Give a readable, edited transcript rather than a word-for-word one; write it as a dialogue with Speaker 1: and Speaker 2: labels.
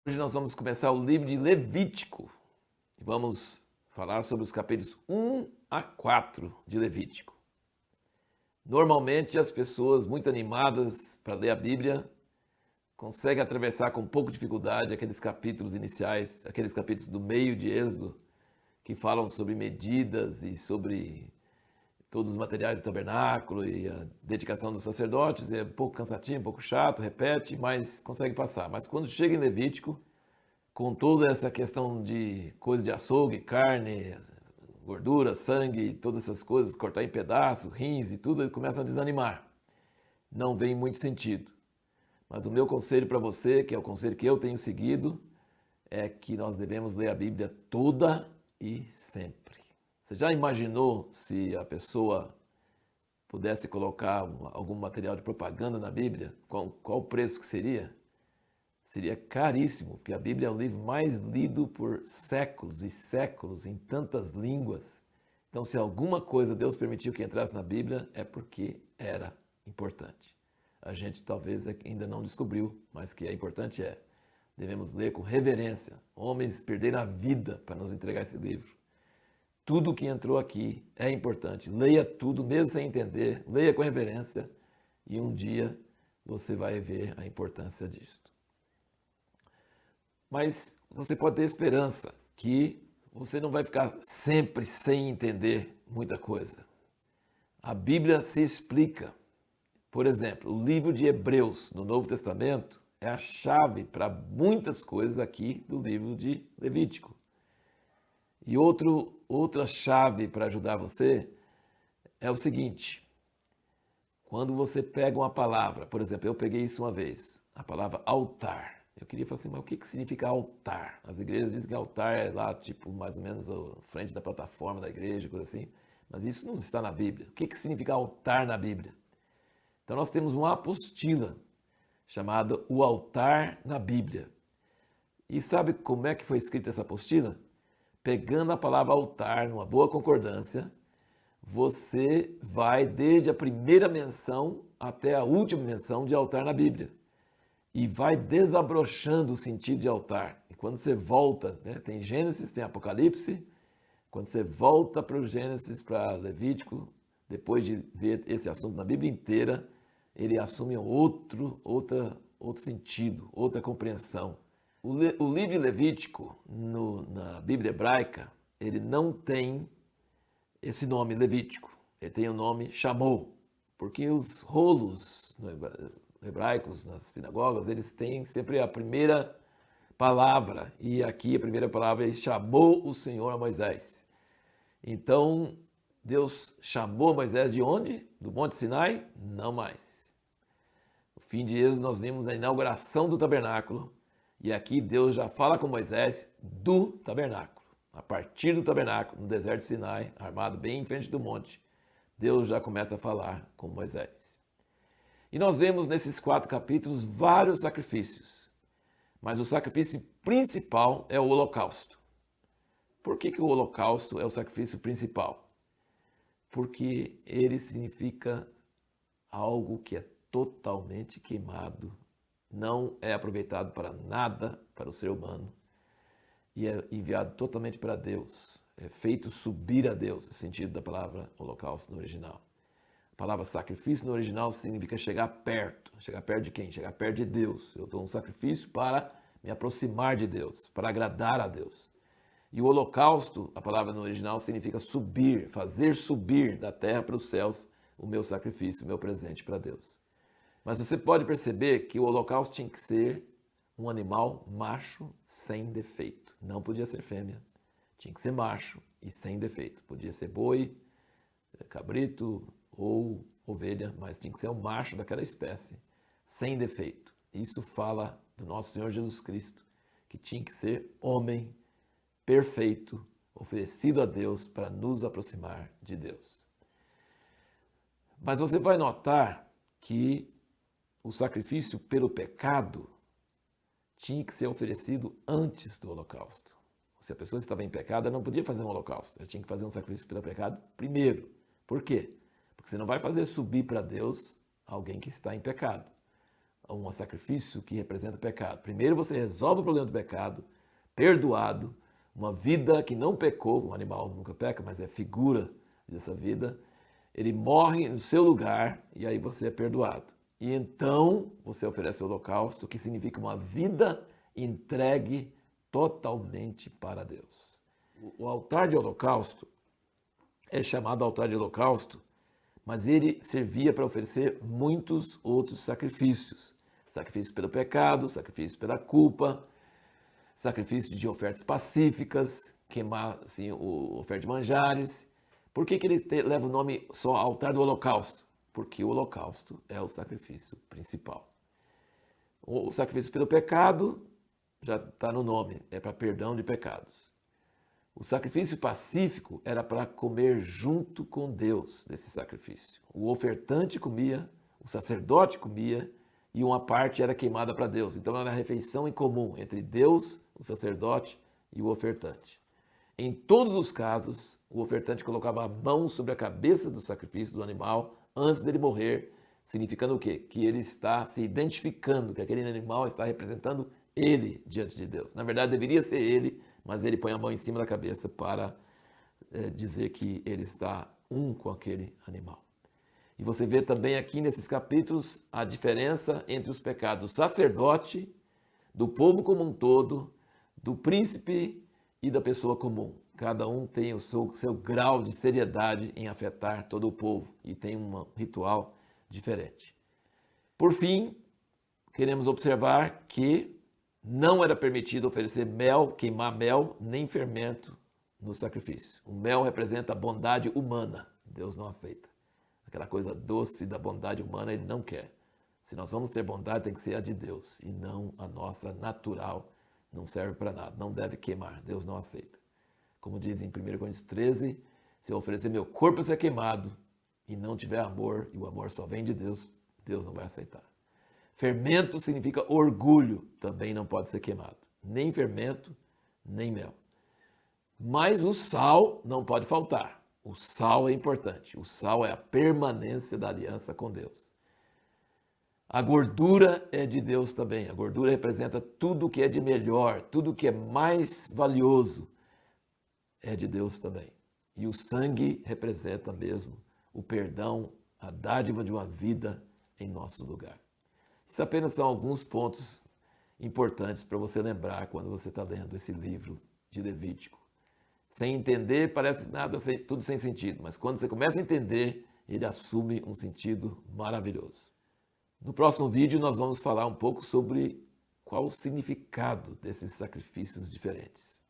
Speaker 1: Hoje nós vamos começar o livro de Levítico e vamos falar sobre os capítulos 1 a 4 de Levítico. Normalmente as pessoas muito animadas para ler a Bíblia conseguem atravessar com pouca dificuldade aqueles capítulos iniciais, aqueles capítulos do meio de Êxodo, que falam sobre medidas e sobre todos os materiais do tabernáculo e a dedicação dos sacerdotes. É um pouco cansativo, um pouco chato, repete, mas consegue passar. Mas quando chega em Levítico, com toda essa questão de coisa de açougue, carne, gordura, sangue, todas essas coisas, cortar em pedaços, rins e tudo, começam a desanimar. Não vem muito sentido. Mas o meu conselho para você, que é o conselho que eu tenho seguido, é que nós devemos ler a Bíblia toda e sempre. Você já imaginou se a pessoa pudesse colocar algum material de propaganda na Bíblia? Qual o preço que seria? Seria caríssimo, porque a Bíblia é o livro mais lido por séculos e séculos em tantas línguas. Então, se alguma coisa Deus permitiu que entrasse na Bíblia, é porque era importante. A gente talvez ainda não descobriu, mas que é importante é. Devemos ler com reverência. Homens perderam a vida para nos entregar esse livro. Tudo que entrou aqui é importante. Leia tudo, mesmo sem entender. Leia com reverência e um dia você vai ver a importância disso. Mas você pode ter esperança que você não vai ficar sempre sem entender muita coisa. A Bíblia se explica. Por exemplo, o livro de Hebreus no Novo Testamento é a chave para muitas coisas aqui do livro de Levítico. E outra chave para ajudar você é o seguinte: quando você pega uma palavra, por exemplo, eu peguei isso uma vez, a palavra altar. Eu queria falar assim, mas o que significa altar? As igrejas dizem que altar é lá, tipo, mais ou menos a frente da plataforma da igreja, coisa assim. Mas isso não está na Bíblia. O que significa altar na Bíblia? Então nós temos uma apostila chamada O Altar na Bíblia. E sabe como é que foi escrita essa apostila? Pegando a palavra altar, numa boa concordância, você vai desde a primeira menção até a última menção de altar na Bíblia. E vai desabrochando o sentido de altar. E quando você volta, né, tem Gênesis, tem Apocalipse, quando você volta para o Gênesis, para Levítico, depois de ver esse assunto na Bíblia inteira, ele assume outro sentido, outra compreensão. O livro de Levítico, na Bíblia hebraica, ele não tem esse nome Levítico, ele tem o nome Chamou, porque os rolos hebraicos nas sinagogas, eles têm sempre a primeira palavra, e aqui a primeira palavra é chamou o Senhor a Moisés. Então, Deus chamou Moisés de onde? Do Monte Sinai? Não mais. No fim de Êxodo, nós vimos a inauguração do tabernáculo, e aqui Deus já fala com Moisés do tabernáculo. A partir do tabernáculo, no deserto de Sinai, armado bem em frente do monte, Deus já começa a falar com Moisés. E nós vemos nesses 4 capítulos vários sacrifícios, mas o sacrifício principal é o holocausto. Por que o holocausto é o sacrifício principal? Porque ele significa algo que é totalmente queimado, não é aproveitado para nada para o ser humano e é enviado totalmente para Deus. É feito subir a Deus, o sentido da palavra holocausto no original. A palavra sacrifício no original significa chegar perto. Chegar perto de quem? Chegar perto de Deus. Eu dou um sacrifício para me aproximar de Deus, para agradar a Deus. E o holocausto, a palavra no original, significa subir, fazer subir da terra para os céus o meu sacrifício, o meu presente para Deus. Mas você pode perceber que o holocausto tinha que ser um animal macho sem defeito. Não podia ser fêmea. Tinha que ser macho e sem defeito. Podia ser boi, cabrito ou ovelha, mas tinha que ser um macho daquela espécie, sem defeito. Isso fala do nosso Senhor Jesus Cristo, que tinha que ser homem perfeito, oferecido a Deus para nos aproximar de Deus. Mas você vai notar que o sacrifício pelo pecado tinha que ser oferecido antes do holocausto. Se a pessoa estava em pecado, ela não podia fazer um holocausto. Ela tinha que fazer um sacrifício pelo pecado primeiro. Por quê? Porque você não vai fazer subir para Deus alguém que está em pecado. um sacrifício que representa o pecado. Primeiro você resolve o problema do pecado, perdoado, uma vida que não pecou, um animal nunca peca, mas é figura dessa vida. Ele morre no seu lugar e aí você é perdoado. E então você oferece o holocausto, que significa uma vida entregue totalmente para Deus. O altar de holocausto é chamado altar de holocausto, mas ele servia para oferecer muitos outros sacrifícios. Sacrifício pelo pecado, sacrifício pela culpa, sacrifício de ofertas pacíficas, queimar assim, o oferta de manjares. Por que ele leva o nome só altar do holocausto? Porque o holocausto é o sacrifício principal. O sacrifício pelo pecado já está no nome, é para perdão de pecados. O sacrifício pacífico era para comer junto com Deus nesse sacrifício. O ofertante comia, o sacerdote comia e uma parte era queimada para Deus. Então era a refeição em comum entre Deus, o sacerdote e o ofertante. Em todos os casos, o ofertante colocava a mão sobre a cabeça do sacrifício do animal antes dele morrer, significando o quê? Que ele está se identificando, que aquele animal está representando ele diante de Deus. Na verdade, deveria ser ele, mas ele põe a mão em cima da cabeça para dizer que ele está com aquele animal. E você vê também aqui nesses capítulos a diferença entre os pecados do sacerdote, do povo como um todo, do príncipe e da pessoa comum. Cada um tem o seu grau de seriedade em afetar todo o povo e tem um ritual diferente. Por fim, queremos observar que não era permitido oferecer mel, queimar mel, nem fermento no sacrifício. O mel representa a bondade humana. Deus não aceita. Aquela coisa doce da bondade humana ele não quer. Se nós vamos ter bondade, tem que ser a de Deus e não a nossa natural. Não serve para nada, não deve queimar. Deus não aceita. Como diz em 1 Coríntios 13, se eu oferecer meu corpo a ser queimado e não tiver amor, e o amor só vem de Deus, Deus não vai aceitar. Fermento significa orgulho, também não pode ser queimado. Nem fermento, nem mel. Mas o sal não pode faltar. O sal é importante. O sal é a permanência da aliança com Deus. A gordura é de Deus também. A gordura representa tudo que é de melhor, tudo que é mais valioso é de Deus também. E o sangue representa mesmo o perdão, a dádiva de uma vida em nosso lugar. Isso apenas são alguns pontos importantes para você lembrar quando você está lendo esse livro de Levítico. Sem entender, parece nada, tudo sem sentido, mas quando você começa a entender, ele assume um sentido maravilhoso. No próximo vídeo, nós vamos falar um pouco sobre qual o significado desses sacrifícios diferentes.